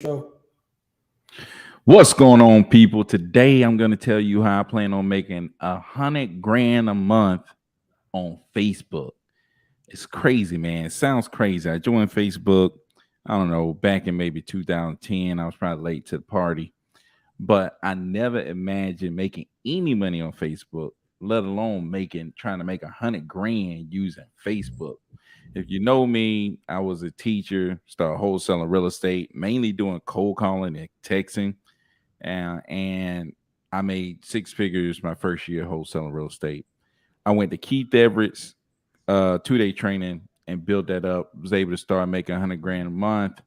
Show. What's going on, people? Today I'm going to tell you how I plan on making 100 grand a month on Facebook. It's crazy, man. It sounds crazy. I joined Facebook, I don't know, back in maybe 2010. I was probably late to the party, but I never imagined making any money on Facebook, let alone trying to make 100 grand using Facebook. If you know me, I was a teacher, started wholesaling real estate, mainly doing cold calling and texting, and I made six figures my first year wholesaling real estate. I went to Keith Everett's 2 day training and built that up. Was able to start making 100 grand a month,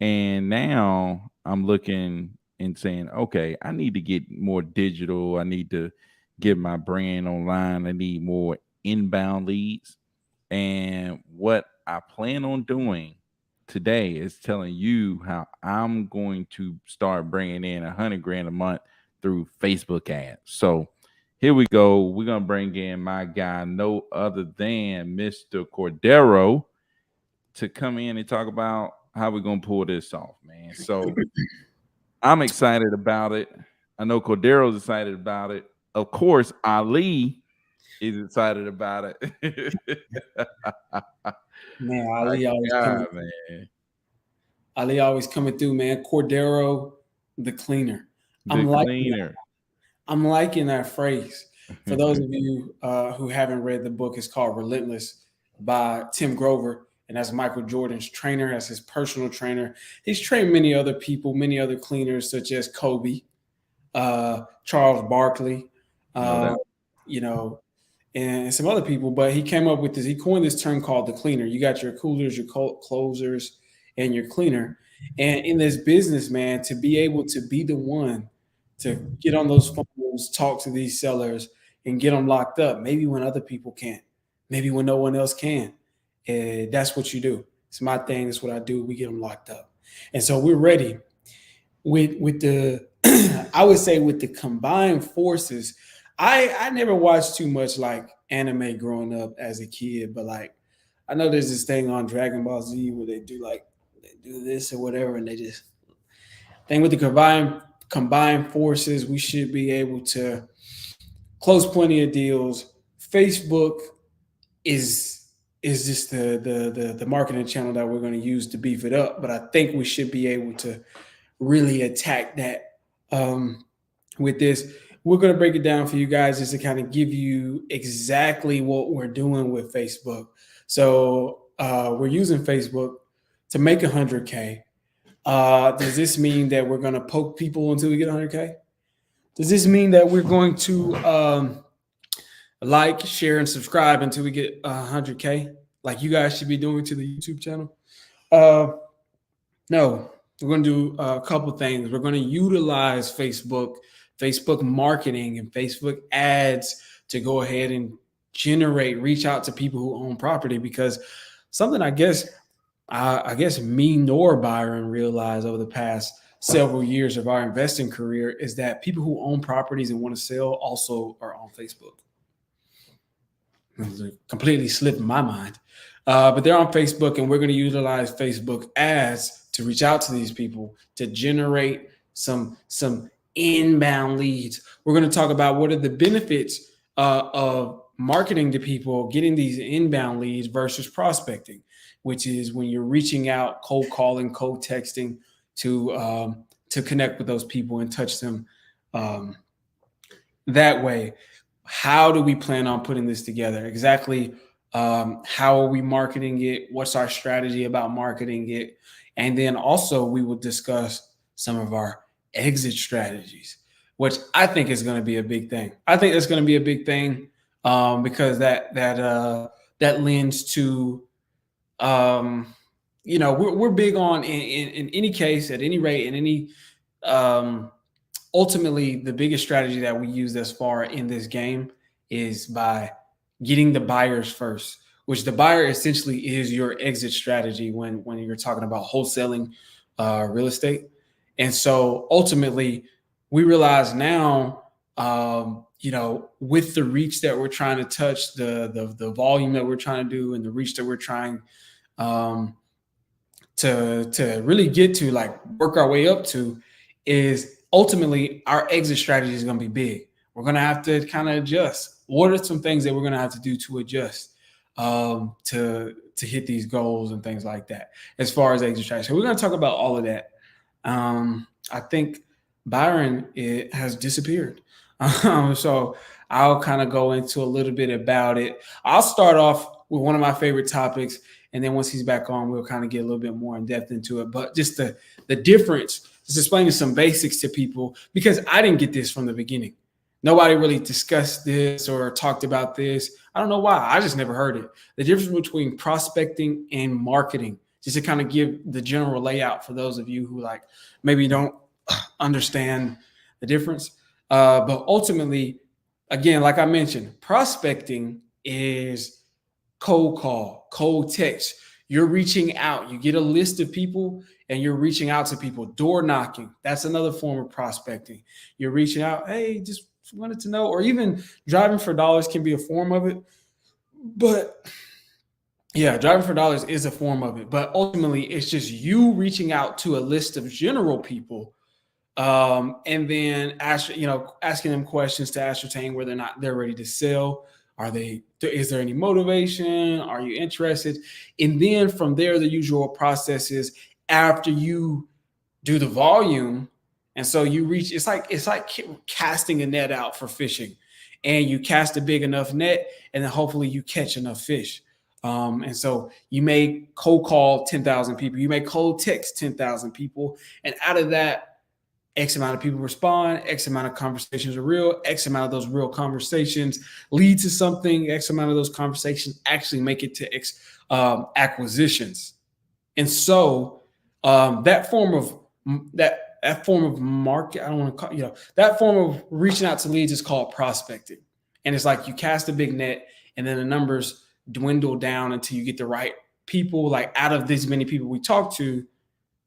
and now I'm looking and saying, okay, I need to get more digital. I need to get my brand online. I need more inbound leads. And what I plan on doing today is telling you how I'm going to start bringing in 100 grand a month through Facebook ads. So here we go. We're going to bring in my guy, no other than Mr. Cordero, to come in and talk about how we're going to pull this off, man. So I'm excited about it. I know Cordero's excited about it. Of course, Ali is excited about it. Man, My God, man. Ali always coming through, man. Cordero, the cleaner. The I'm liking that. cleaner. I'm liking that phrase. For those of you who haven't read the book, it's called Relentless by Tim Grover, and that's Michael Jordan's trainer. That's his personal trainer. He's trained many other people, many other cleaners, such as Kobe, Charles Barkley, No uh, doubt. you know, and some other people. But he came up with this. He coined this term called the cleaner. You got your coolers, your closers, and your cleaner. And in this business, man, to be able to be the one to get on those phones, talk to these sellers, and get them locked up, maybe when other people can't, maybe when no one else can. And that's what you do. It's my thing. It's what I do. We get them locked up. And so we're ready with the I would say with the combined forces. I never watched too much like anime growing up as a kid, but like I know there's this thing on Dragon Ball Z where they do this or whatever, and they just thing with the combined forces, we should be able to close plenty of deals. Facebook is just the marketing channel that we're going to use to beef it up, but I think we should be able to really attack that with this. We're going to break it down for you guys just to kind of give you exactly what we're doing with Facebook. So we're using Facebook to make 100K. Does this mean that we're going to poke people until we get 100K? Does this mean that we're going to like, share, and subscribe until we get 100K, like you guys should be doing to the YouTube channel? No, we're going to do a couple things. We're going to utilize Facebook marketing, and Facebook ads to go ahead and reach out to people who own property, because something I guess me nor Byron realized over the past several years of our investing career is that people who own properties and want to sell also are on Facebook. It completely slipped my mind. But they're on Facebook, and we're going to utilize Facebook ads to reach out to these people to generate some inbound leads. We're going to talk about what are the benefits of marketing to people, getting these inbound leads versus prospecting, which is when you're reaching out, cold calling, cold texting to connect with those people and touch them that way. How do we plan on putting this together? Exactly. How are we marketing it? What's our strategy about marketing it? And then also we will discuss some of our exit strategies, which I think is going to be a big thing. I think that's going to be a big thing because that lends to we're big on in any case, at any rate, in any ultimately the biggest strategy that we use thus far in this game is by getting the buyers first, which the buyer essentially is your exit strategy when you're talking about wholesaling real estate. And so ultimately we realize now, with the reach that we're trying to touch, the volume that we're trying to do, and the reach that we're trying to to really get to, like work our way up to, is ultimately our exit strategy is going to be big. We're going to have to kind of adjust. What are some things that we're going to have to do to adjust to hit these goals and things like that as far as exit strategy? So we're going to talk about all of that. I think Byron, it has disappeared. So I'll kind of go into a little bit about it. I'll start off with one of my favorite topics, and then once he's back on, we'll kind of get a little bit more in depth into it. But just the difference, just explaining some basics to people, because I didn't get this from the beginning. Nobody really discussed this or talked about this. I don't know why. I just never heard it. The difference between prospecting and marketing, just to kind of give the general layout for those of you who like maybe don't understand the difference. But ultimately, again, like I mentioned, prospecting is cold call, cold text. You're reaching out. You get a list of people and you're reaching out to people. Door knocking. That's another form of prospecting. You're reaching out. Hey, just wanted to know, or even driving for dollars can be a form of it. But yeah, driving for dollars is a form of it. But ultimately, it's just you reaching out to a list of general people, and then asking them questions to ascertain whether or not they're ready to sell. Are they? Is there any motivation? Are you interested? And then from there, the usual process is after you do the volume, and so you reach. It's like casting a net out for fishing, and you cast a big enough net, and then hopefully you catch enough fish. And so you may cold call 10,000 people, you may cold text 10,000 people, and out of that, X amount of people respond, X amount of conversations are real, X amount of those real conversations lead to something, X amount of those conversations actually make it to X acquisitions. And so that form of market, I don't want to call, that form of reaching out to leads is called prospecting. And it's like you cast a big net and then the numbers dwindle down until you get the right people. Like out of these many people we talk to,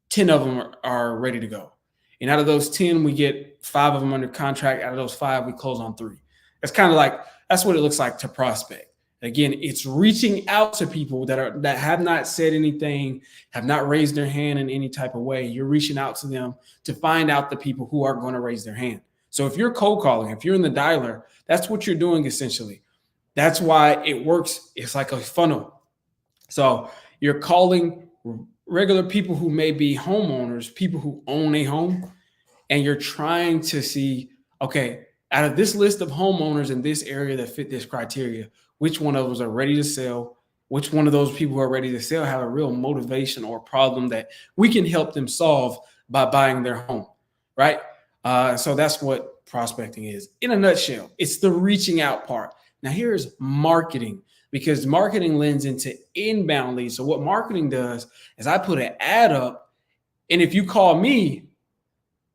10 of them are ready to go. And out of those 10, we get 5 of them under contract. Out of those 5, we close on 3. It's kind of like, that's what it looks like to prospect. Again, it's reaching out to people that have not said anything, have not raised their hand in any type of way. You're reaching out to them to find out the people who are going to raise their hand. So if you're cold calling, if you're in the dialer, that's what you're doing essentially. That's why it works. It's like a funnel. So you're calling regular people who may be homeowners, people who own a home, and you're trying to see, okay, out of this list of homeowners in this area that fit this criteria, which one of those are ready to sell? Which one of those people who are ready to sell have a real motivation or problem that we can help them solve by buying their home, right? So that's what prospecting is in a nutshell. It's the reaching out part. Now here's marketing, because marketing lends into inbound leads. So what marketing does is I put an ad up, and if you call me,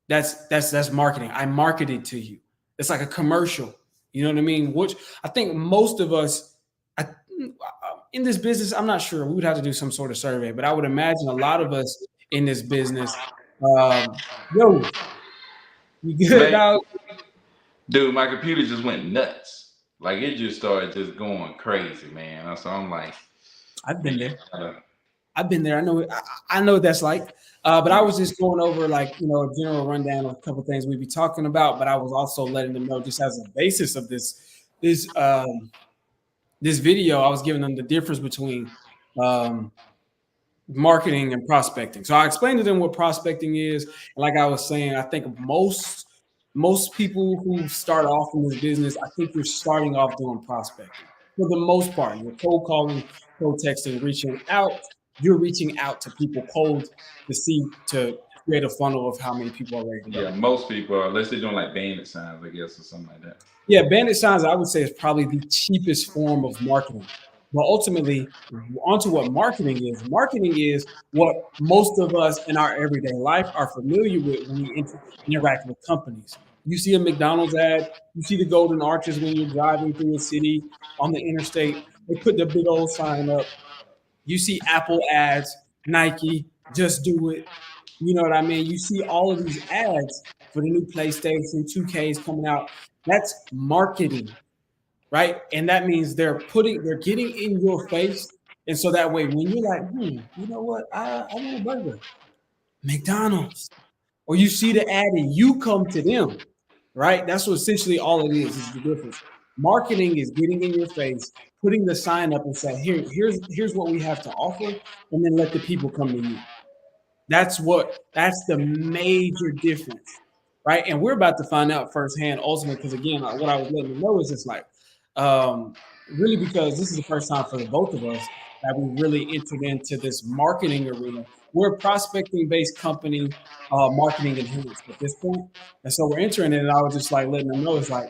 that's marketing. I marketed to you. It's like a commercial. You know what I mean? Which I think most of us in this business, I'm not sure. We would have to do some sort of survey, but I would imagine a lot of us in this business. Yo, you good, Man, dog? dude, my computer just went nuts. Like it just started just going crazy, man. So I'm like, I've man, been there. I gotta- I've been there. I know. I know what that's like. But I was just going over like a general rundown of a couple of things we'd be talking about. But I was also letting them know, just as a basis of this video, I was giving them the difference between um, marketing and prospecting. So I explained to them what prospecting is. And like I was saying, I think most people who start off in this business, I think you're starting off doing prospecting for the most part. You're cold calling, cold texting, reaching out. You're reaching out to people cold to create a funnel of how many people are ready to go. yeah, most people, unless they're doing like bandit signs, I guess, or something like that. Yeah, bandit signs, I would say, is probably the cheapest form of marketing. But ultimately, onto what marketing is. Marketing is what most of us in our everyday life are familiar with when we interact with companies. You see a McDonald's ad, you see the golden arches when you're driving through a city on the interstate. They put the big old sign up. You see Apple ads, Nike, just do it. You know what I mean? You see all of these ads for the new PlayStation 2K is coming out. That's marketing, right? And that means they're getting in your face. And so that way, when you're like, you know what, I want a burger, McDonald's, or you see the ad and you come to them, right? That's what essentially all it is the difference. Marketing is getting in your face, putting the sign up and say, here's what we have to offer, and then let the people come to you. That's the major difference, right? And we're about to find out firsthand, ultimately, because again, what I was letting you know is it's like, really, because this is the first time for the both of us that we really entered into this marketing arena. We're a prospecting-based company, marketing enhanced at this point, and so we're entering it. And I was just like letting them know it's like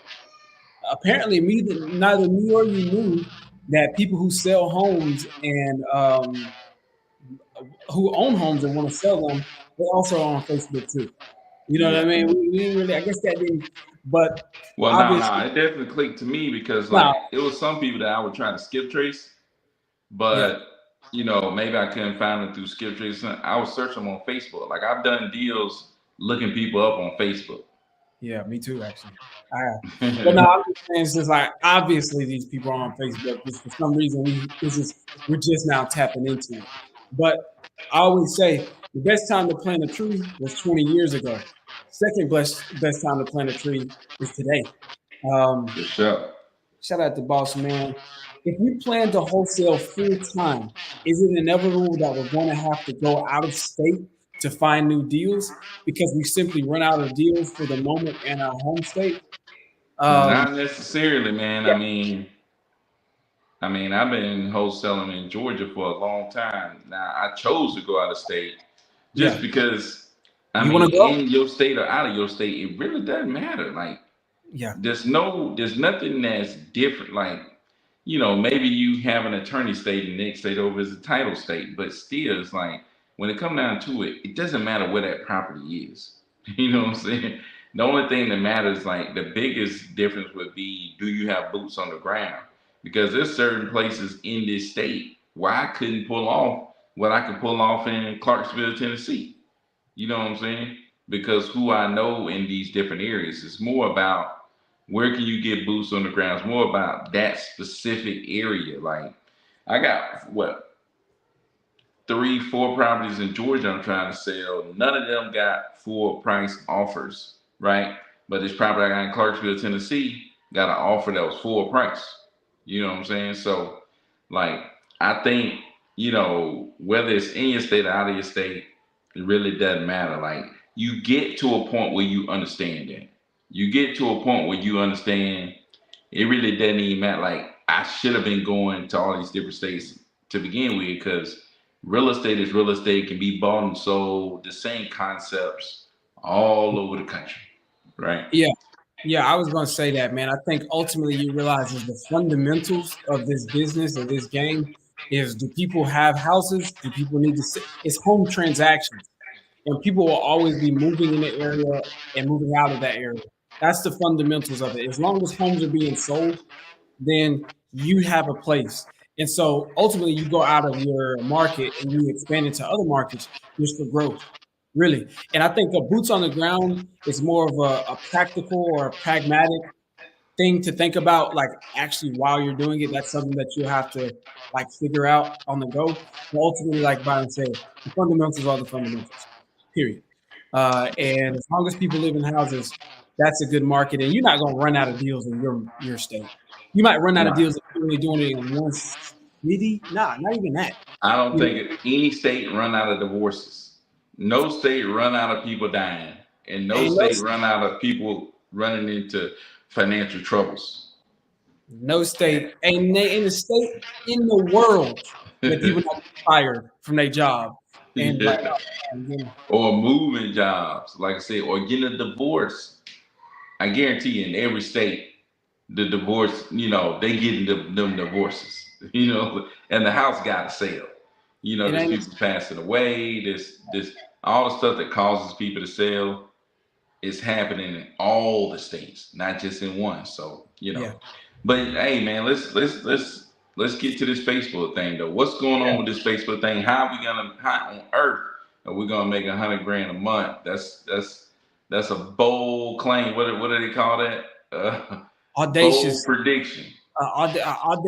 apparently neither me or you knew that people who sell homes and who own homes and want to sell them, they also are on Facebook too. You know what I Yeah. mean? We didn't really, I guess that didn't, but Well, obviously, it definitely clicked to me because now, like it was some people that I would try to skip trace, yeah, but you know maybe I couldn't find them through skip trace. I would search them on Facebook. Like I've done deals looking people up on Facebook. yeah, me too, actually. I have. But no, I'm just saying, it's just like obviously these people are on Facebook. Just for some reason, we're just now tapping into it. But I always say the best time to plant a tree was 20 years ago. Second best time to plant a tree is today. Um, For sure. Shout out to Boss Man. If we plan to wholesale full time, is it inevitable that we're going to have to go out of state to find new deals because we simply run out of deals for the moment in our home state? Not necessarily, man. Yeah, I've been wholesaling in Georgia for a long time. Now, I chose to go out of state yeah. just because, You want to go? in your state or out of your state, it really doesn't matter. Like, Yeah, there's nothing that's different. Like, you know, maybe you have an attorney state and the next state over is a title state, but still, it's like when it comes down to it, it doesn't matter where that property is. You know what I'm saying? The only thing that matters, like the biggest difference would be, do you have boots on the ground? Because there's certain places in this state where I couldn't pull off what I could pull off in Clarksville, Tennessee. You know what I'm saying? Because who I know in these different areas is more about where can you get boots on the ground. It's more about that specific area. Like I got what 3, 4 properties in Georgia I'm trying to sell. None of them got full price offers, right? But this property I got in Clarksville, Tennessee, got an offer that was full price. You know what I'm saying? So, like, I think, you know, whether it's in your state or out of your state, it really doesn't matter. Like, you get to a point where you understand that. You get to a point where you understand it really doesn't even matter. Like, I should have been going to all these different states to begin with because real estate is real estate, can be bought and sold, the same concepts all over the country, right? yeah, yeah. I was going to say that, man. I think ultimately you realize is the fundamentals of this business or this game is: do people have houses? Do people need to sit? It's home transactions. And people will always be moving in the area and moving out of that area. That's the fundamentals of it. As long as homes are being sold, then you have a place. And so ultimately, you go out of your market and you expand into other markets just for growth, really. And I think a boots on the ground is more of a practical or a pragmatic thing to think about, like actually while you're doing it. That's something that you have to like figure out on the go. But ultimately, like Byron said, the fundamentals are the fundamentals. Period. And as long as people live in houses, that's a good market, and you're not going to run out of deals in your state. You might run out of Right. deals if you're only doing it in one city. Nah, not even that. I don't You know, think any state run out of divorces. No state run out of people dying, and no ain't no state run out of people running into financial troubles. no state, ain't a state in the world that people not get fired from their job and like, Yeah. oh, man, Or moving jobs, like I said, or getting a divorce. I guarantee you, in every state, the divorce, you know, they getting them divorces, you know, and the house got to sell. You know, it there's ain't. people passing away. This all the stuff that causes people to sell is happening in all the states, not just in one. So you know, Yeah, but hey, man, let's get to this Facebook thing though. What's going yeah. on with this Facebook thing? How on earth are we gonna make 100 grand a month? That's a bold claim. What do they call that? Bold Audacious, prediction.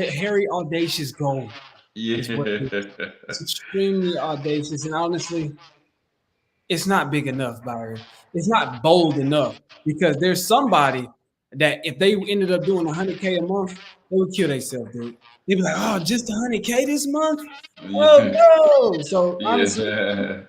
hairy, audacious goal. Yeah. is what it is. It's extremely audacious, and honestly, it's not big enough, Byron. It's not bold enough because there's somebody that if they ended up doing 100K a month, they would kill themselves, dude. They'd be like, "Oh, just 100K this month? Oh Yeah. no!" So honestly, Yeah.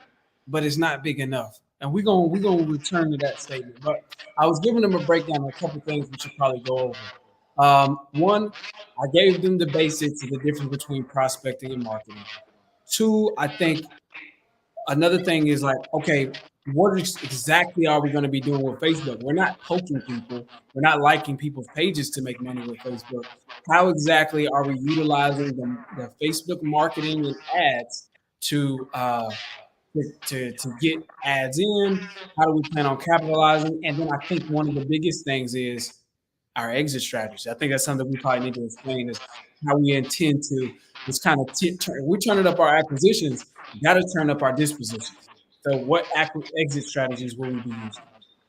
but it's not big enough. And we're gonna return to that statement. But I was giving them a breakdown of a couple things we should probably go over. One, I gave them the basics of the difference between prospecting and marketing. Two, I think another thing is like, okay, exactly are we going to be doing with Facebook? We're not poking people. We're not liking people's pages to make money with Facebook. How exactly are we utilizing the Facebook marketing and ads to to get ads in? How do we plan on capitalizing? And then I think one of the biggest things is our exit strategy. I think that's something we probably need to explain is how we intend to just kind of we're turning up our acquisitions, got to turn up our dispositions. So what exit strategies will we be using?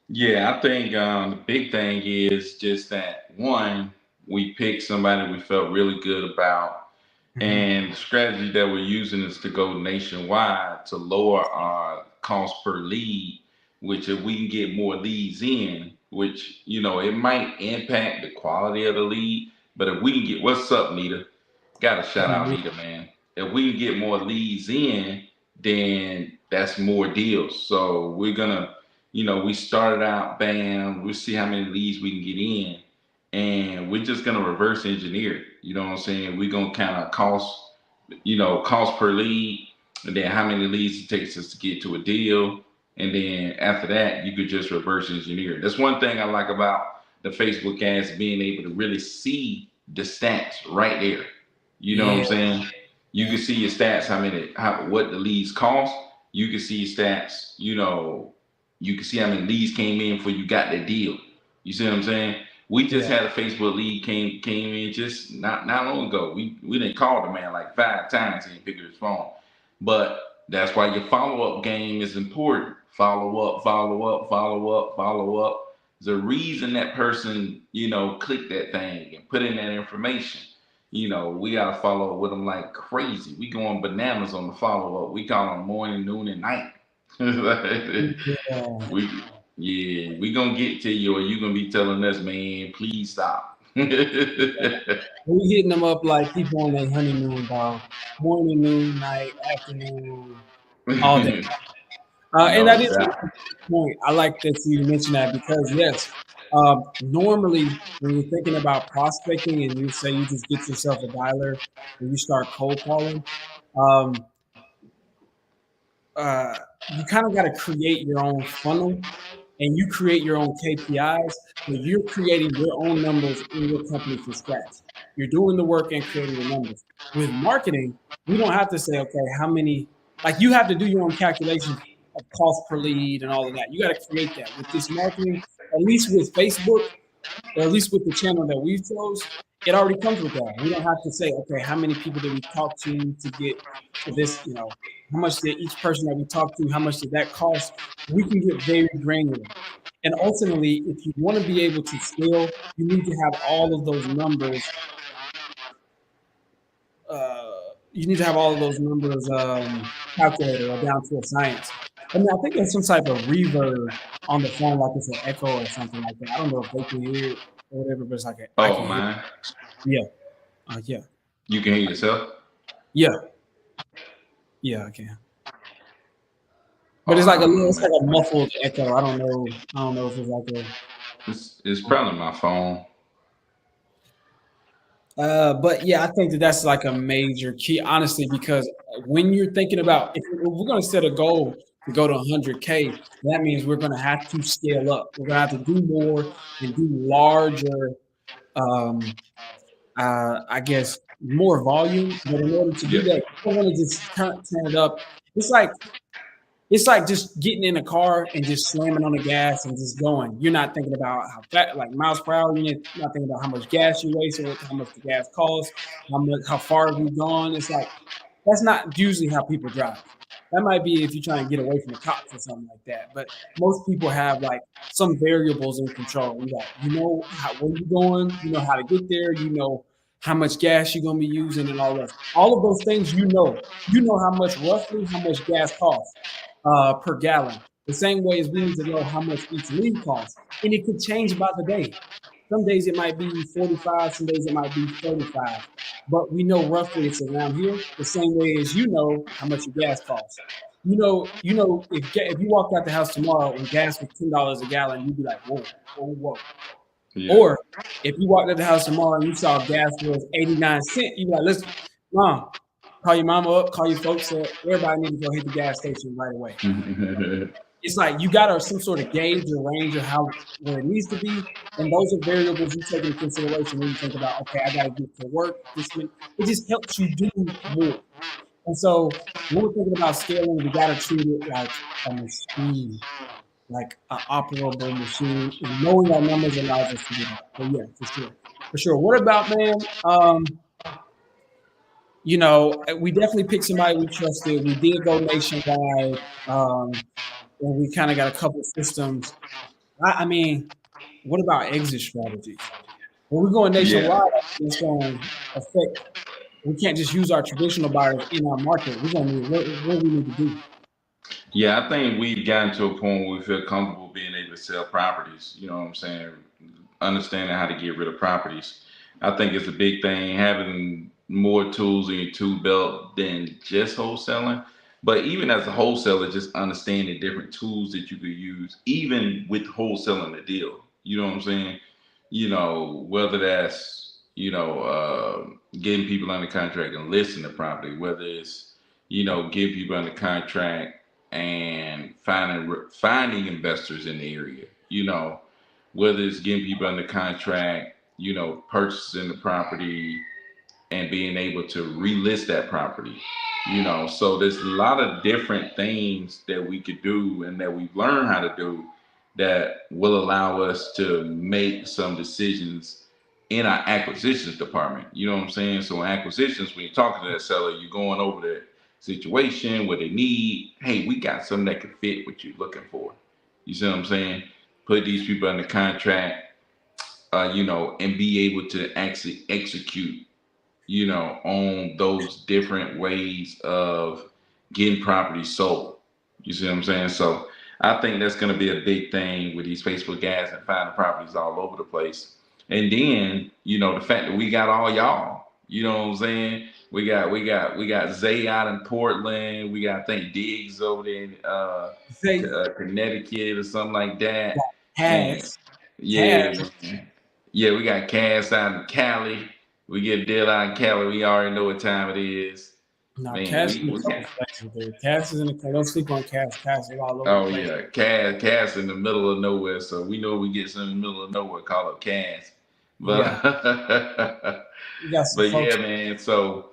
Yeah, I think the big thing is just that one, we picked somebody we felt really good about, Mhm. and the strategy that we're using is to go nationwide to lower our cost per lead. Which, if we can get more leads in, which it might impact the quality of the lead, but if we can get what's up, Nita? Got to shout out Nita, man. If we can get more leads in, then that's more deals. So we're gonna, we started out, bam, we'll see how many leads we can get in, and we're just gonna reverse engineer it. You know what I'm saying? We're gonna kind of cost per lead, and then how many leads it takes us to get to a deal, and then after that, you could just reverse engineer it. That's one thing I like about the Facebook ads, being able to really see the stats right there. You know what Yeah, I'm saying? You yeah, can see your stats, what the leads cost. You can see your stats, you can see how many leads came in before you got that deal. You see what I'm saying? We just yeah, had a Facebook lead came in just not long ago. We didn't call the man like 5 times, he didn't pick up his phone. But that's why your follow up game is important. Follow up, follow up, follow up, follow up. There's a reason that person, clicked that thing and put in that information. We gotta follow up with them like crazy. We going bananas on the follow up. We call them morning, noon, and night. yeah. we yeah, we gonna get to you, or you gonna be telling us, man, please stop. We hitting them up like people on their honeymoon, dog. Morning, noon, night, afternoon, all day. And that No is a doubt. good point. I like that you mentioned that because yes, normally when you're thinking about prospecting and you say you just get yourself a dialer and you start cold calling, um, uh, you kind of got to create your own funnel and you create your own KPIs, but you're creating your own numbers in your company from scratch. You're doing the work and creating the numbers. With marketing, we don't have to say, okay, how many, like you have to do your own calculations of cost per lead and all of that. You got to create that. With this marketing, at least with Facebook, or at least with the channel that we chose, it already comes with that. We don't have to say, okay, how many people did we talk to get to this, how much did each person that we talked to, how much did that cost? We can get very granular. And ultimately, if you want to be able to scale, you need to have all of those numbers. You need to have all of those numbers calculated or down to a science. I mean, I think there's some type of reverb on the phone, like it's an echo or something like that. I don't know if they can hear it or whatever, but it's like I Oh can hear it. man, Yeah, yeah, you can hear yourself. yeah, yeah, I can. Oh, But it's I like don't know, it's like man. a muffled echo. I don't know. I don't know if it's like a. It's probably my phone. But yeah, I think that that's like a major key, honestly, because when you're thinking about if we're going to set a goal to go to 100K, that means we're going to have to scale up. We're going to have to do more and do larger, um, I guess, more volume. But in order to do Yeah. that, you don't want to just turn it up. It's like it's like just getting in a car and just slamming on the gas and just going. You're not thinking about how fast, like miles per hour. You're not thinking about how much gas you waste or how much the gas costs, how far have you gone. It's like that's not usually how people drive. That might be if you're trying to get away from the cops or something like that. But most people have like some variables in control. You know how where you're going. You know how to get there. You know how much gas you're gonna be using, and all that. All of those things, you know how much roughly how much gas costs per gallon. The same way as we need to know how much each lead costs, and it could change by the day. Some days it might be 45, some days it might be 35, but we know roughly it's around here. The same way as you know how much your gas costs. You know if you walked out the house tomorrow and gas was $10 a gallon, you'd be like, whoa, whoa, whoa. Yeah. Or if you walked out the house tomorrow and you saw gas was 89 cents, you'd be like, listen, mom, call your mama up, call your folks up. Everybody need to go hit the gas station right away. It's like you got some sort of gauge or range of how where it needs to be, and those are variables you take into consideration when you think about, okay, I got to get to work this minute. It just helps you do more. And so when we're thinking about scaling, we got to treat it like a machine, like an operable machine. And knowing our numbers allows us to do that. So yeah, for sure, for sure. What about, man? We definitely picked somebody we trusted. We did go nationwide, and we kind of got a couple of systems. I mean, what about exit strategies? When we're going Yeah. nationwide, it's going to affect. We can't just use our traditional buyers in our market. We're going to need what we need to do. Yeah, I think we've gotten to a point where we feel comfortable being able to sell properties. You know what I'm saying? Understanding how to get rid of properties. I think it's a big thing having more tools in your tool belt than just wholesaling. But even as a wholesaler, just understanding different tools that you could use, even with wholesaling the deal. You know what I'm saying? Whether that's, getting people under contract and listing the property, whether it's, getting people under contract and finding investors in the area. Whether it's getting people under contract, purchasing the property and being able to relist that property. So there's a lot of different things that we could do and that we've learned how to do that will allow us to make some decisions in our acquisitions department. You know what I'm saying? So in acquisitions, when you're talking to that seller, you're going over the situation, what they need. Hey, we got something that can fit what you're looking for. You see what I'm saying? Put these people under contract, and be able to actually execute, on those different ways of getting property sold. You see what I'm saying? So I think that's going to be a big thing with these Facebook ads and finding properties all over the place. And then, the fact that we got all y'all, you know what I'm saying? We got Zay out in Portland. We got, I think, Diggs over there in Say, Connecticut or something like that. And Cass, yeah, Cass. man. Yeah, we got Cass out in Cali. We get a deal out in Cali. We already know what time it is. No, Man, Cass is in we a got. couple places, dude. Cass is in a. Don't sleep on Cass. Cass is all over the Oh place. yeah, Cass in the middle of nowhere. So we know we get some in the middle of nowhere. Call up Cass. Yeah, But we got some but yeah, folks. man. So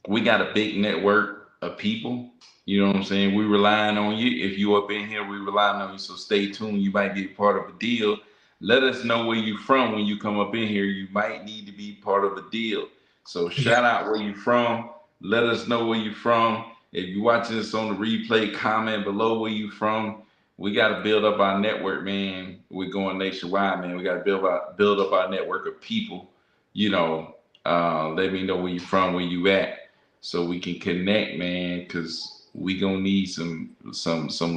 we got a big network of people. You know what I'm saying? We relying on you. If you up in here, we relying on you. So stay tuned. You might be a part of a deal. Let us know where you from when you come up in here. You might need to be part of a deal. So Yeah, shout out where you from. Let us know where you from. If you're watching this on the replay, comment below where you from. We got to build up our network, man. We're going nationwide, man. We got to build up our network of people. You know, let me know where you from, where you at, so we can connect, man, because we gonna need some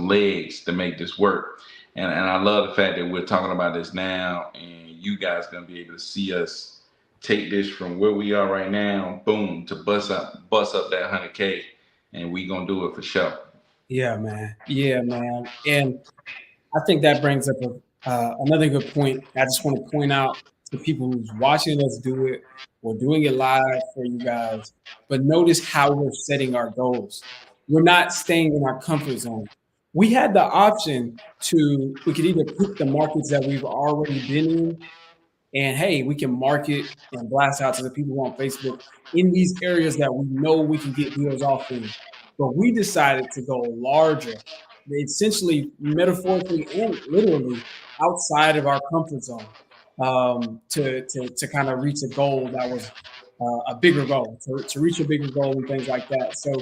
legs to make this work. And I love the fact that we're talking about this now, and you guys gonna be able to see us take this from where we are right now, boom, to bust up that 100K, and we gonna do it for sure. yeah, man. Yeah, man. And I think that brings up another good point. I just want to point out to people who's watching us do it. We're doing it live for you guys, but notice how we're setting our goals. We're not staying in our comfort zone. We had the option we could either pick the markets that we've already been in, and hey, we can market and blast out to the people on Facebook in these areas that we know we can get deals off in. But we decided to go larger, essentially, metaphorically and literally outside of our comfort zone, to kind of reach a goal that was a bigger goal, to reach a bigger goal and things like that. So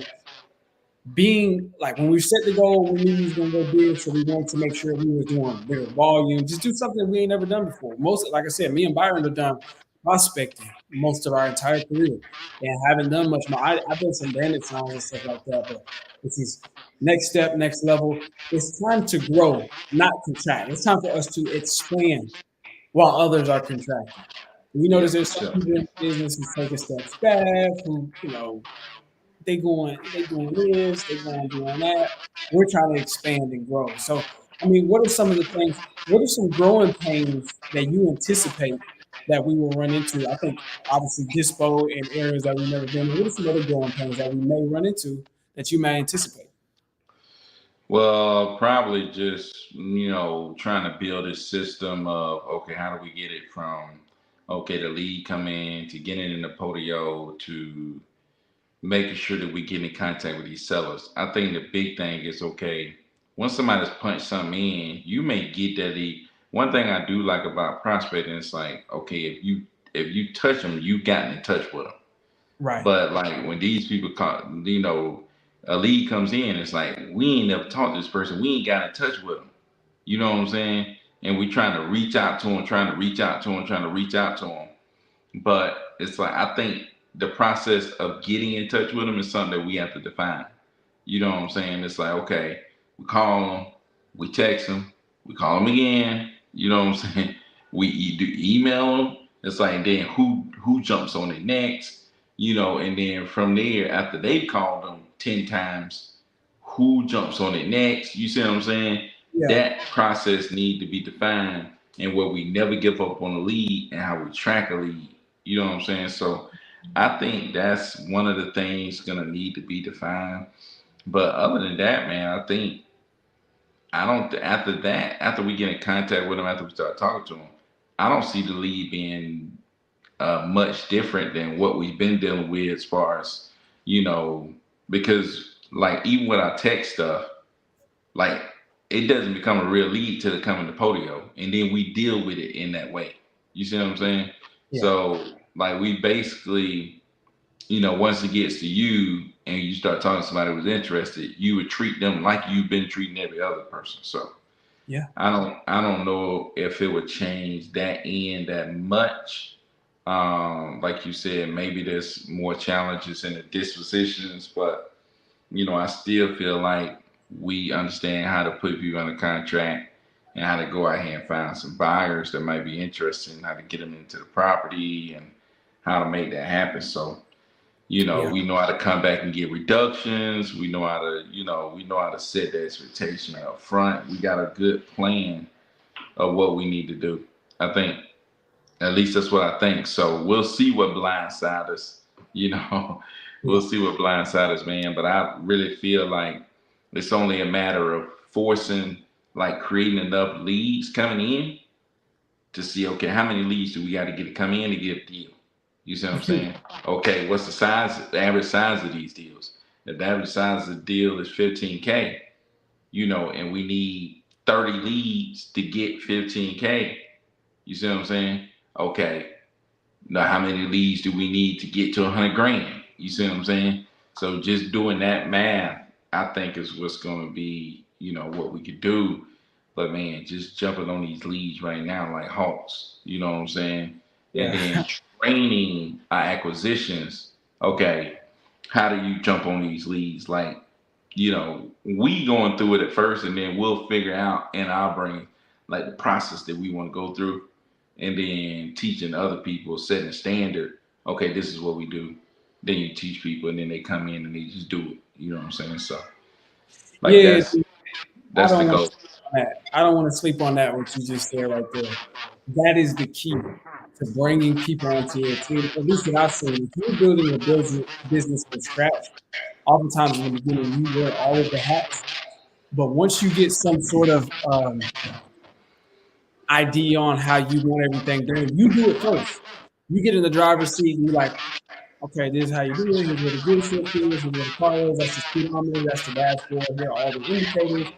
being like when we set the goal, we knew we was gonna go big, so we wanted to make sure we was doing bigger volume, just do something we ain't never done before. Most, like I said, me and Byron have done prospecting most of our entire career and haven't done much more. I've done some branded signs and stuff like that, but this is next step, next level. It's time to grow, not contract. It's time for us to expand while others are contracting. We Yeah, notice for there's some sure. people in business who take a step back, who, they doing this, they going doing that. We're trying to expand and grow. So, I mean, what are some of the things? What are some growing pains that you anticipate that we will run into? I think obviously dispo in areas that we've never been in. What are some other growing pains that we may run into that you may anticipate? Well, probably just, trying to build a system of, okay, how do we get it from, okay, the lead come in to getting in the podio to making sure that we get in contact with these sellers. I think the big thing is, okay, once somebody's punched something in, you may get that lead. One thing I do like about prospecting is like, okay, if you touch them, you gotten in touch with them. Right. But like when these people call, a lead comes in, it's like we ain't never talked to this person. We ain't got in touch with them. You know what I'm saying? And we trying to reach out to them, trying to reach out to them, trying to reach out to them. But it's like I think the process of getting in touch with them is something that we have to define. You know what I'm saying? It's like, okay, we call them, we text them, we call them again. You know what I'm saying? We do email them. It's like then who jumps on it next? And then from there, after they called them 10 times, who jumps on it next? You see what I'm saying? Yeah. That process need to be defined, and where we never give up on the lead and how we track a lead. You know what I'm saying? So I think that's one of the things gonna need to be defined. But other than that, man, I think I don't. After that, after we get in contact with them, after we start talking to them, I don't see the lead being much different than what we've been dealing with as far as you know, because like even with our tech stuff, like it doesn't become a real lead till it comes in the podio, and then we deal with it in that way. You see what I'm saying? Yeah. So like we basically once it gets to you and you start talking to somebody who's interested, you would treat them like you've been treating every other person. So Yeah. I don't know if it would change that end that much. Like you said, maybe there's more challenges in the dispositions, but I still feel like we understand how to put people under contract and how to go out here and find some buyers that might be interested and how to get them into the property and how to make that happen. So Yeah. we know how to come back and get reductions. We know how to set the expectation up front. We got a good plan of what we need to do. I think, at least that's what I think. So we'll see what blindside us, you know, we'll Yeah. see what blindside us, man. But I really feel like it's only a matter of forcing, like creating enough leads coming in to see, okay, how many leads do we got to get to come in to get a deal? You see what I'm saying? Okay, what's the average size of these deals? If the average size of the deal is 15K, and we need 30 leads to get 15K, you see what I'm saying? Okay, now how many leads do we need to get to 100 grand? You see what I'm saying? So just doing that math, I think is what's going to be, what we could do. But man, just jumping on these leads right now like hawks, you know what I'm saying? And Yeah. then training our acquisitions. Okay, how do you jump on these leads? Like, we going through it at first, and then we'll figure out in our brain like the process that we want to go through, and then teaching other people, setting a standard. Okay, this is what we do. Then you teach people, and then they come in and they just do it. You know what I'm saying? So, like Yeah. I that's the don't want goal. to sleep on that. I don't want to sleep on that, what you just said right there. That is the key to bringing people onto your team. At least what I've seen. If you're building a business from scratch, oftentimes in the beginning you wear all of the hats. But once you get some sort of idea on how you want everything done, you do it first. You get in the driver's seat and you're like, okay, this is how you do it. Here's where the dealership is. Here's where the car is. That's the speedometer. That's the dashboard. Here are all the indicators.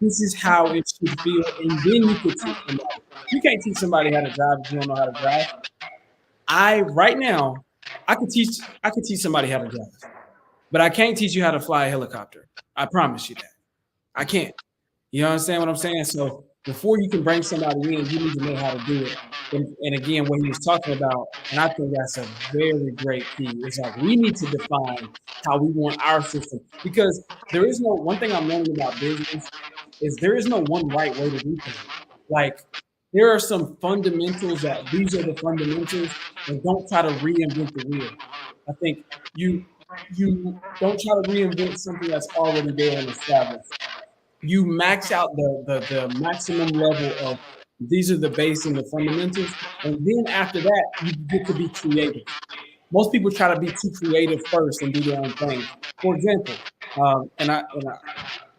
This is how it should feel. And then you could teach somebody. You can't teach somebody how to drive if you don't know how to drive. Right now, I could teach somebody how to drive, but I can't teach you how to fly a helicopter. I promise you that. I can't. You understand what I'm saying? So before you can bring somebody in, you need to know how to do it. And again, what he was talking about, and I think that's a very great key, is like we need to define how we want our system, because there is no one thing I'm learning about business is there is no one right way to do things. Like there are some fundamentals that these are the fundamentals, and don't try to reinvent the wheel. I think you don't try to reinvent something that's already there and established. You max out the maximum level of these are the base and the fundamentals, and then after that you get to be creative. Most people try to be too creative first and do their own thing. For example,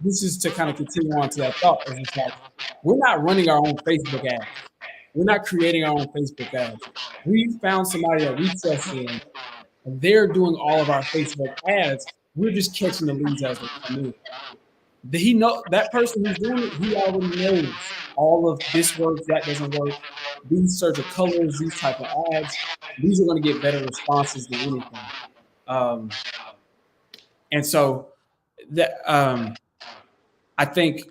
this is to kind of continue on to that thought. Is it's like we're not running our own Facebook ads. We're not creating our own Facebook ads. We found somebody that we trust in, and they're doing all of our Facebook ads. We're just catching the leads as they come in. He know that person who's doing it, he already knows all of this works, that doesn't work. These search of colors, these type of ads, these are going to get better responses than anything. Um, and so that I think,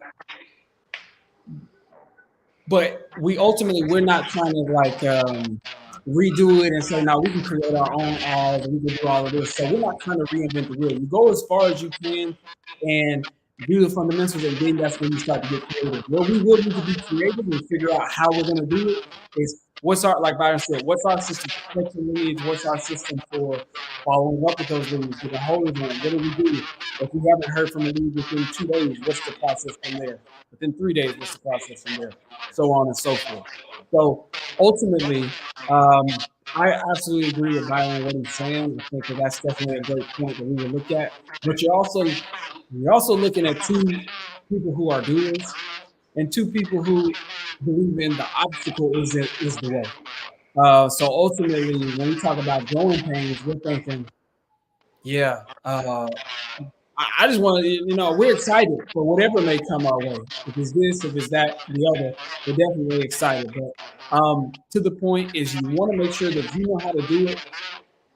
but we're not trying to like redo it and say, no, we can create our own ads and we can do all of this. So we're not trying to reinvent the wheel. You go as far as you can and do the fundamentals, and then that's when you start to get creative. Where we will need to be creative and figure out how we're going to do it is what's our, like Byron said, what's our system for catching leads? What's our system for following up with those leads, getting hold of them? What do we do? If we haven't heard from a lead within 2 days, what's the process from there? Within 3 days, what's the process from there? So on and so forth. So ultimately, I absolutely agree with Byron what he's saying. I think that that's definitely a great point that we would look at. But you're also looking at two people who are doers and two people who believe in the obstacle is the way. So ultimately, when we talk about growing pains, we're thinking, yeah, I just want to, we're excited for whatever may come our way. If it's this, if it's that, the other, we're definitely excited. But to the point is you want to make sure that you know how to do it,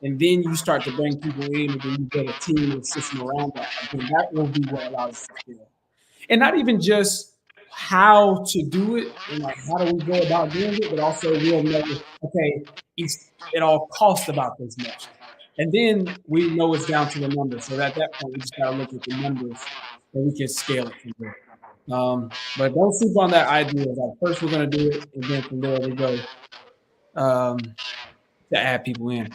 and then you start to bring people in, and then you build a team and system around that. Again, that will be what allows us to scale. And not even just how to do it and like how do we go about doing it, but also we'll know, okay, it all costs about this much. And then we know it's down to a number. So at that point, we just got to look at the numbers and we can scale it from there. But don't sleep on that idea. Like first we're going to do it, and then from there we go to add people in.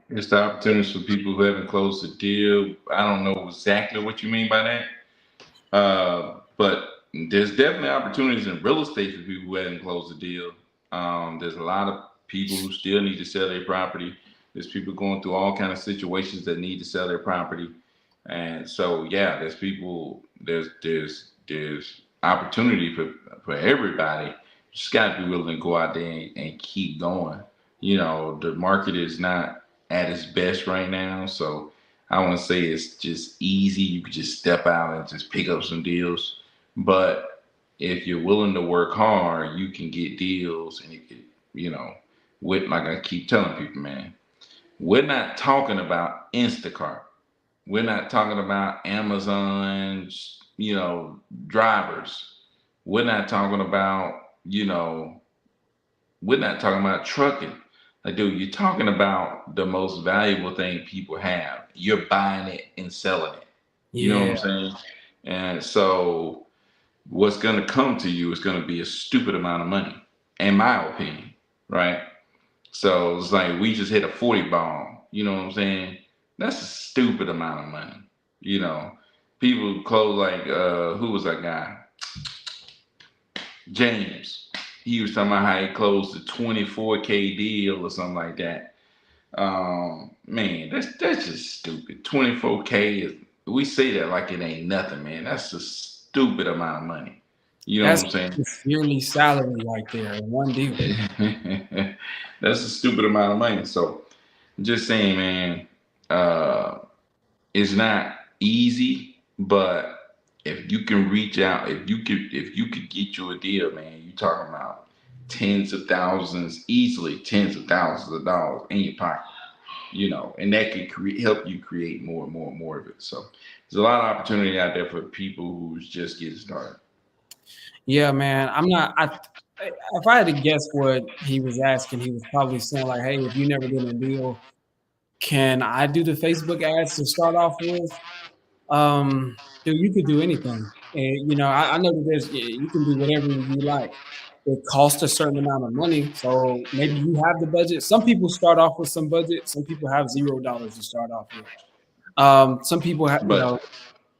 It's the opportunities for people who haven't closed the deal. I don't know exactly what you mean by that. But there's definitely opportunities in real estate for people who haven't closed the deal. There's a lot of people who still need to sell their property. There's people going through all kind of situations that need to sell their property, and so yeah, there's people. There's opportunity for everybody. You just got to be willing to go out there and keep going. You know, the market is not at its best right now, so I want to say it's just easy. You could just step out and just pick up some deals. But if you're willing to work hard, you can get deals, and it could, you know, with like I keep telling people, man, we're not talking about Instacart. We're not talking about Amazon's, drivers. We're not talking about, we're not talking about trucking. Like, dude, you're talking about the most valuable thing people have. You're buying it and selling it. You know what I'm Yeah. saying? And so what's going to come to you is going to be a stupid amount of money, in my opinion, right? So it's like we just hit a 40 bomb. You know what I'm saying? That's a stupid amount of money. You know, people close like, who was that guy? James. He was talking about how he closed a 24K deal or something like that. Man, that's just stupid. 24K is, we say that like it ain't nothing, man. That's a stupid amount of money. You know That's what I'm saying? his yearly salary right there in one deal. That's a stupid amount of money. So I'm just saying, man, it's not easy, but if you can reach out, if you could get you a deal, man, you talking about tens of thousands, easily tens of thousands of dollars in your pocket, and that can help you create more and more and more of it. So there's a lot of opportunity out there for people who's just getting started. Yeah, man. I'm not. If I had to guess what he was asking, he was probably saying like, "Hey, if you never did a deal, can I do the Facebook ads to start off with?" Dude, you could do anything, and I know that you can do whatever you like. It costs a certain amount of money, so maybe you have the budget. Some people start off with some budget. Some people have $0 to start off with. Some people have, But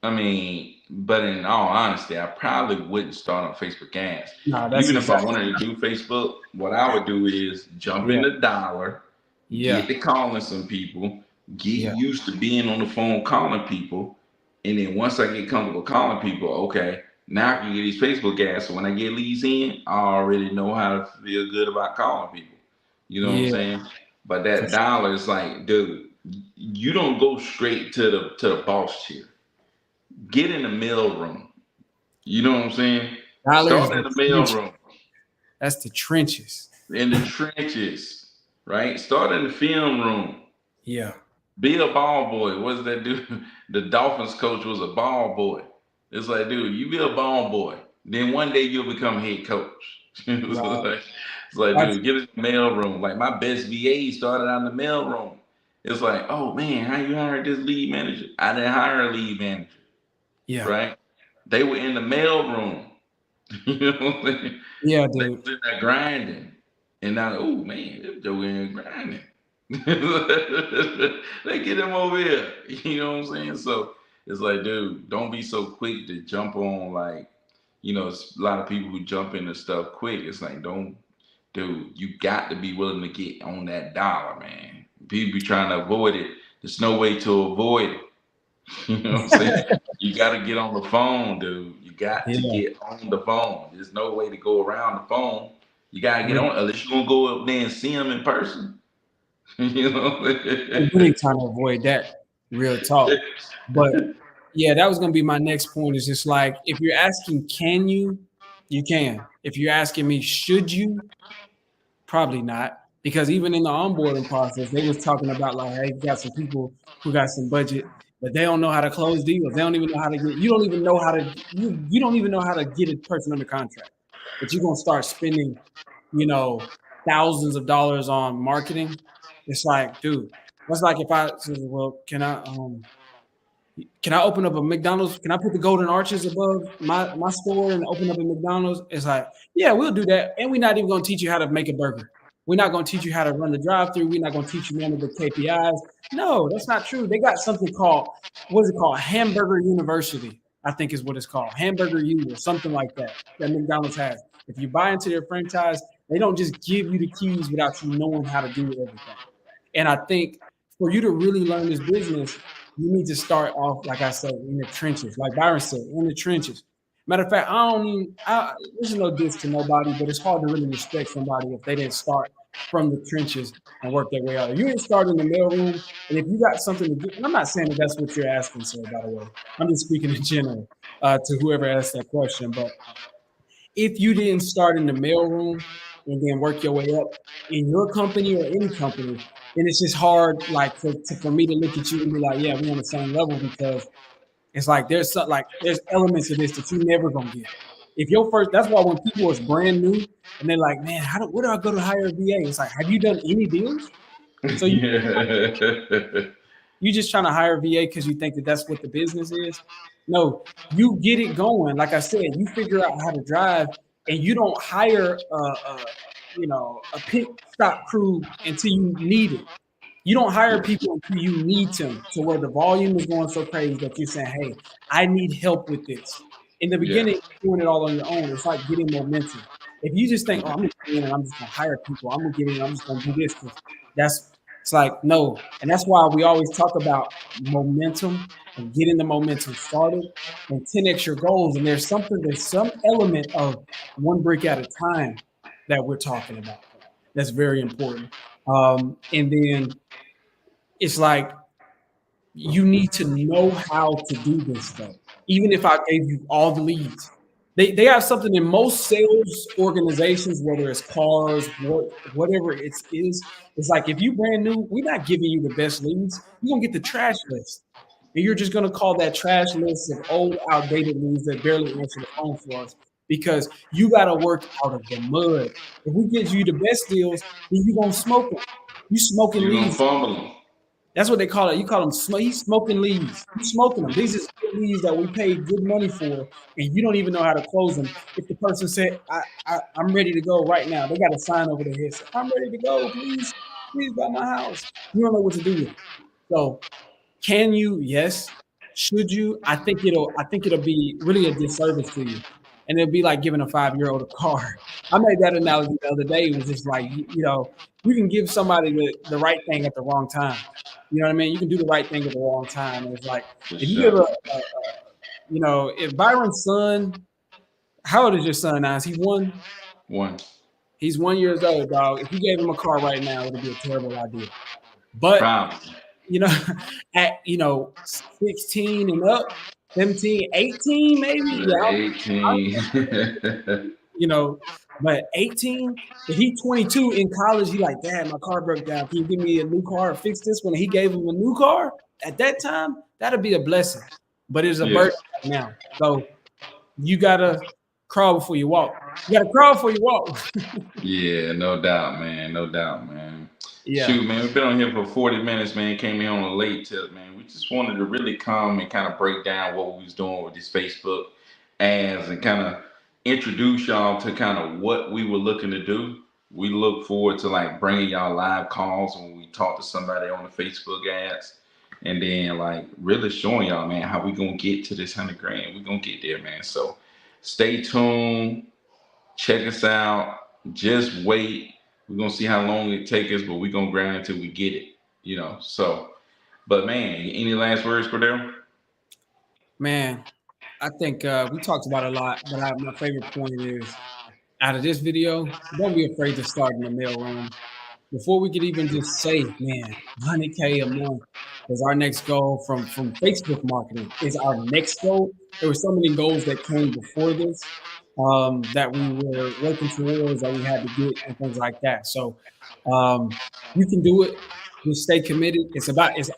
I mean, but in all honesty, I probably wouldn't start on Facebook ads. no, that's Even if I exactly. wanted to do Facebook, what I would do is jump in Yeah, the dollar, get yeah, to calling some people, get yeah, used to being on the phone calling people, and then once I get comfortable calling people, okay, now I can get these Facebook ads. So when I get leads in, I already know how to feel good about calling people. You know what I'm yeah, saying? But for that sure. dollar is like, dude, you don't go straight to the boss chair. Get in the mail room. You know what I'm saying? Dollar is Start in the the mail trenches. room, That's the trenches. in the trenches, right? Start in the film room. Yeah, Be a ball boy. What's that dude? The Dolphins coach was a ball boy. It's like, dude, you be a ball boy. Then one day you'll become head coach. right. It's like, That's dude, get in the mail room. Like my best VA started out in the mail room. It's like, oh man, how you hired this lead manager? I didn't hire a lead manager, yeah, right? They were in the mail room. You know what I'm saying? yeah, They dude. was in there grinding. And now, oh man, this Joe in grinding. They get him over here. You know what I'm saying? So it's like, dude, don't be so quick to jump on like, it's a lot of people who jump into stuff quick. It's like, don't, dude, you got to be willing to get on that dollar, man. People be trying to avoid it. There's no way to avoid it. You know what I'm saying? You got to get on the phone, dude. You got to Yeah, get on the phone. There's no way to go around the phone. You got to get really, on, unless you're going to go up there and see them in person. You know? I'm really trying to avoid that. Real talk. But yeah, that was gonna be my next point. Is just like if you're asking, can you? You can. If you're asking me, should you? Probably not, because even in the onboarding process, they was talking about like, hey, you got some people who got some budget, but they don't know how to close deals. They don't even know how to get. You don't even know how to. You don't even know how to get a person under contract. But you're gonna start spending, you know, thousands of dollars on marketing. It's like, dude, that's like if I said, well, can I open up a McDonald's? Can I put the golden arches above my store and open up a McDonald's? It's like, yeah, we'll do that. And we're not even going to teach you how to make a burger. We're not going to teach you how to run the drive-through. We're not going to teach you none of the KPIs. No, that's not true. They got something called, what is it called? Hamburger University, I think is what it's called. Hamburger U or something like that, that McDonald's has. If you buy into their franchise, they don't just give you the keys without you knowing how to do everything. And I think for you to really learn this business, you need to start off, like I said, in the trenches. Like Byron said, in the trenches. Matter of fact, I don't even, there's no diss to nobody, but it's hard to really respect somebody if they didn't start from the trenches and work their way out. If you didn't start in the mailroom, and if you got something to get, and I'm not saying that that's what you're asking, sir, by the way. I'm just speaking in general to whoever asked that question. But if you didn't start in the mailroom and then work your way up in your company or any company, then it's just hard, like for me to look at you and be like, yeah, we're on the same level because it's like there's elements of this that you never gonna get. If your first, that's why when people is brand new and they're like, man, where do I go to hire a VA? It's like, have you done any deals? So Yeah. you just trying to hire a VA because you think that that's what the business is. No, you get it going. Like I said, you figure out how to drive, and you don't hire a pit stop crew until you need it. You don't hire Yeah. people until you need them to where the volume is going so crazy that you're saying, hey, I need help with this. In the Yeah. beginning, doing it all on your own, it's like getting momentum. If you just think, oh, I'm gonna get in and I'm just gonna hire people, I'm gonna get in, I'm just gonna do this, that's it's like no. And that's why we always talk about momentum and getting the momentum started and 10x your goals. And there's some element of one brick at a time that we're talking about. That's very important. And then it's like you need to know how to do this stuff. Even if I gave you all the leads, they have something in most sales organizations, whether it's cars, whatever it is. It's like if you brand new, we're not giving you the best leads. You're gonna get the trash list, and you're just gonna call that trash list of old, outdated leads that barely answer the phone for us because you got to work out of the mud. If we get you the best deals, then you gonna smoke them. You smoking You gonna leads. fumble them. That's what they call it. You call them he's smoking leads. You smoking them. These is good leads that we paid good money for, and you don't even know how to close them. If the person said, I'm ready to go right now," they got a sign over their head, say, "I'm ready to go. Please buy my house." You don't know what to do with it. So can you? Yes. Should you? I think it'll be really a disservice to you, and it'll be like giving a 5-year-old a car. I made that analogy the other day. It was just like you can give somebody the right thing at the wrong time. You know what I mean? You can do the right thing at the wrong time. And it's like For if you give sure. if Byron's son, how old is your son now? Is he one? One. He's 1 years old, dog. If you gave him a car right now, it'd be a terrible idea. But Probably. you know, at 16 and up, 17, 18 maybe. Yeah, I 18. you know, but 18, if he 22 in college, he like, "Dad, my car broke down. Can you give me a new car or fix this?" When he gave him a new car at that time, that'd be a blessing. But it's a Yeah. burden right now. So you gotta crawl before you walk. You gotta crawl before you walk. Yeah, no doubt, man. No doubt, man. Yeah. Shoot, man, we've been on here for 40 minutes, man. Came in on a late tip, man. We just wanted to really come and kind of break down what we was doing with this Facebook ads and kind of introduce y'all to kind of what we were looking to do. We look forward to like bringing y'all live calls when we talk to somebody on the Facebook ads, and then like really showing y'all, man, how we gonna get to this 100 grand. We gonna get there, man. So stay tuned. Check us out. Just wait. We're gonna see how long it takes us, but we're gonna grind until we get it. So but man, any last words, Cordell? Man, I think we talked about it a lot, but my favorite point is out of this video, don't be afraid to start in the mailroom. Before we could even just say, man, 100K a month is our next goal from Facebook marketing is our next goal. There were so many goals that came before this that we were working towards that we had to get and things like that. So you can do it. Just stay committed. It's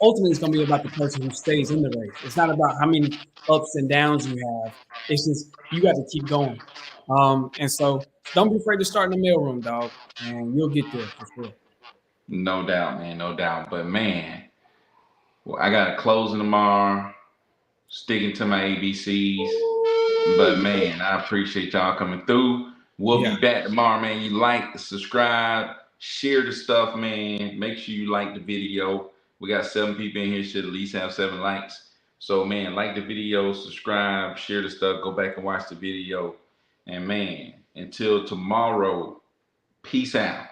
ultimately it's going to be about the person who stays in the race. It's not about how many ups and downs you have. It's just you got to keep going. And so don't be afraid to start in the mailroom, dog, and you'll get there for sure. No doubt, man, no doubt. But man, well, I got a closing tomorrow, sticking to my ABCs. But Ooh, man, I appreciate y'all coming through. We'll yeah. be back tomorrow, man. You like, subscribe, share the stuff, man. Make sure you like the video. We got 7 people in here, should at least have 7 likes. So man, like the video, subscribe, share the stuff, go back and watch the video. And man, until tomorrow, peace out.